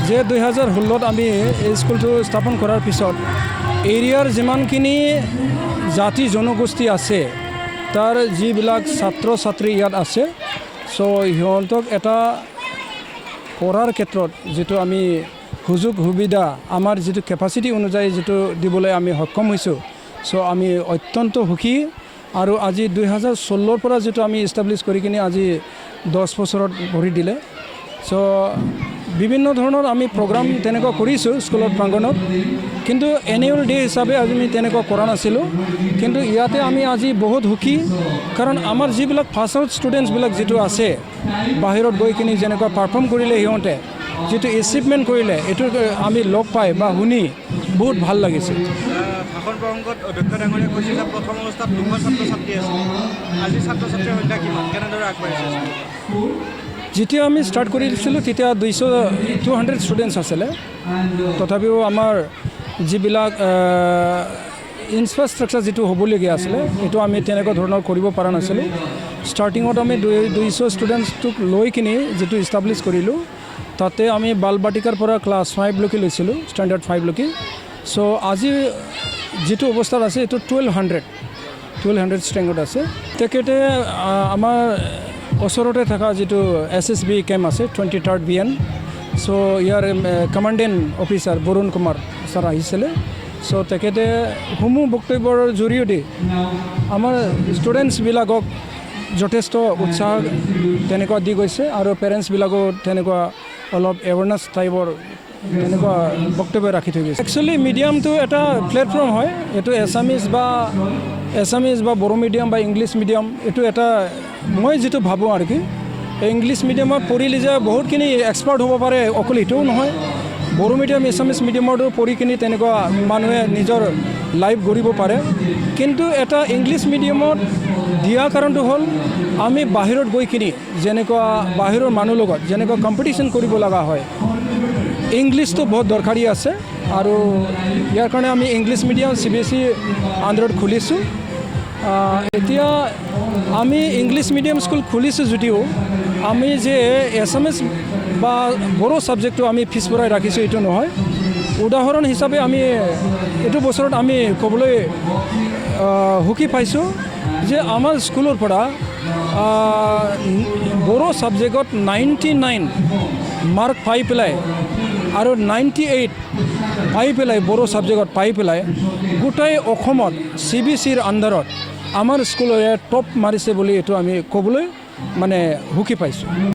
যে 2016 আমি এই স্কুলটো স্থাপন কৰাৰ পিছত এৰিয়াৰ যিমানখিনি জাতি জনগোষ্ঠী আছে তাৰ যিবিলাক ছাত্ৰ ছাত্ৰী ইয়াত আছে সো সিহঁতক এটা পঢ়াৰ ক্ষেত্ৰত যেটো আমি সুযোগ সুবিধা আমাৰ যেটো কেপাসিটি অনুযায়ী যেটো দিবলৈ আমি সক্ষম হৈছো সো আমি অত্যন্ত সুখী আৰু আজি 2016 পৰা যেটো আমি এস্টাবলিশ কৰি কিনে আজি 10 বছৰত ভৰি দিলে সো বিভিন্ন ধৰণৰ আমি প্ৰগ্ৰাম তেনেকুৱা কৰিছো স্কুলৰ প্ৰাংগণত কিন্তু এনুৱেল ডে হিচাপে আমি তেনেকুৱা কৰা নাছিলো কিন্তু ইয়াতে আমি আজি বহুত সুখী কাৰণ আমাৰ যিবিলাক ফাৰ্ষ্ট আউট ষ্টুডেণ্টছ বিলাক যেটো আছে বাহিৰত গৈ কিনে যেনেকুৱা পাৰফৰ্ম কৰিলে সিহঁতে যেটো এচিভমেন্ট কৰিলে এটো আমি লগ পাই বা শুনি বহুত ভাল লাগিছে ভাষণ প্ৰসংগত অধ্যক্ষ ডাঙৰীয়া কৈছিল যে প্ৰথম অৱস্থাত 200 ছাত্ৰ ছাত্ৰী আছিল আজি ছাত্ৰ ছাত্ৰীৰ সংখ্যা কিমান কেনেদৰে আগবাঢ়িছে যেতিয়া আমি স্টাৰ্ট কৰিছিলো তেতিয়া 200 ষ্টুডেণ্টছ আছিল তথাপিও আমাৰ যিবিলাক ইনফ্ৰাষ্ট্ৰাকচাৰ যেটো হ'বলগীয়া আছিল এটো আমি তেনেকুৱা ধৰণৰ কৰিব পৰা নাছিলো ষ্টাৰ্টিঙত আমি 200 ষ্টুডেণ্টছক লৈ কিনে যেটো এস্টাবলিশ কৰিলো তাতে আমি বালবাটিকাৰ পৰা ক্লাছ 5 লৈকে লৈছিলো ষ্টেণ্ডাৰ্ড 5 লৈকে সো আজি যেটো অৱস্থাত আছে এটো 1200 ষ্ট্ৰেংগত আছে তেকেতে আমাৰ ওচৰতে থকা যেটো এছএছবি কেম্প আছে 23rd বিএন সো ইয়াৰ commandant officer Barun Kumar sir আহিছিলে সো তেকেতে সমূহ বক্তব্যৰ জৰিয়তে আমাৰ ষ্টুডেণ্টছ বিলাকক যথেষ্ট উৎসাহ তেনেকুৱা দি গৈছে আৰু পেৰেণ্টছ বিলাকো তেনেকুৱা অলপ এৱাৰনেছ টাইপৰ তেনেকুৱা বক্তব্য ৰাখি থৈ গৈছে একচুৱেলি মিডিয়ামটো এটা প্লেটফৰ্ম হয় এটো এছামিজ বা বড়ো মিডিয়াম বা ইংলিছ মিডিয়াম এটো এটা মই যেটো ভাবো আৰু কি ইংলিছ মিডিয়ামত পঢ়িলে যে বহুতখিনি এক্সপাৰ্ট হ'ব পাৰে অকল এটোও নহয় বড়ো মিডিয়াম এছামিজ মিডিয়ামতো পঢ়ি কিনে তেনেকুৱা মানুহে নিজৰ লাইফ গঢ়িব পাৰে কিন্তু এটা ইংলিছ মিডিয়ামত দিয়া কাৰণটো হ'ল আমি বাহিৰত গৈ কিনে যেনেকুৱা বাহিৰৰ মানুহ লগত যেনেকুৱা কম্পিটিশ্যন কৰিব লগা হয় ইংলিছটো বহুত দৰকাৰী আছে আৰু ইয়াৰ কাৰণে আমি ইংলিছ মিডিয়াম CBSE আণ্ডাৰত খুলিছোঁ এতিয়া আমি ইংলিছ মিডিয়াম স্কুল খুলিছোঁ যদিও আমি যে এছামিজ বা বড়ো সাবজেক্টটো আমি ফিজ ভৰাই ৰাখিছোঁ এইটো নহয় উদাহৰণ হিচাপে আমি এইটো বছৰত আমি ক'বলৈ সুখী পাইছোঁ যে আমাৰ স্কুলৰ পৰা বড়ো সাবজেক্টত 99 মাৰ্ক পাই পেলাই আৰু 98 পাই পেলাই বড়ো সাবজেক্টত পাই পেলাই গোটেই অসমত CBSEৰ আণ্ডাৰত আমাৰ স্কুলৰে টপ মাৰিছে বুলি এইটো আমি ক'বলৈ মানে সুখী পাইছোঁ